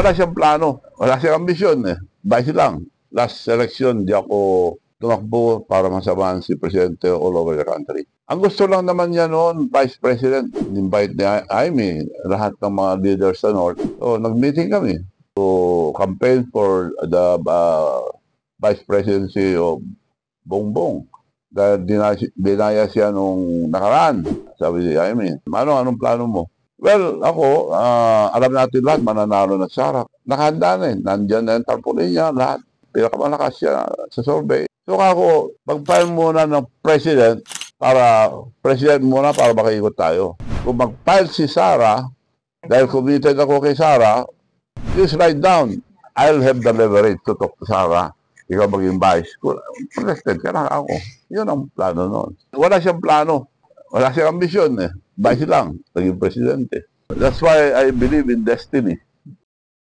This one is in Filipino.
Wala siyang plano. Wala siyang ambisyon eh. Vice lang. Last election, di ako tumakbo para masamahan si Presidente all over the country. Ang gusto lang naman niya noon, Vice President, invite ni Jaime, lahat ng mga leaders sa North. So, nag-meeting kami to campaign for the Vice Presidency of Bongbong. Dahil dinaya siya nung nakaraan. Sabi ni Jaime, anong plano mo? Well, ako, alam natin lahat, mananalo na Sara. Nakahanda na eh. Nandyan na yung tarpaulin niya, lahat. Pinakamalakas siya sa survey. So ako, mag-file muna ng president para makaikot tayo. Kung mag-file si Sara, dahil committed ako kay Sara, just write down, I'll have the leverage to talk to Sara. Ikaw maging vice. Protected ka na ako. Yun ang plano noon. Wala siyang plano. Wala siyang ambisyon eh. Vice lang, naging presidente. That's why I believe in destiny.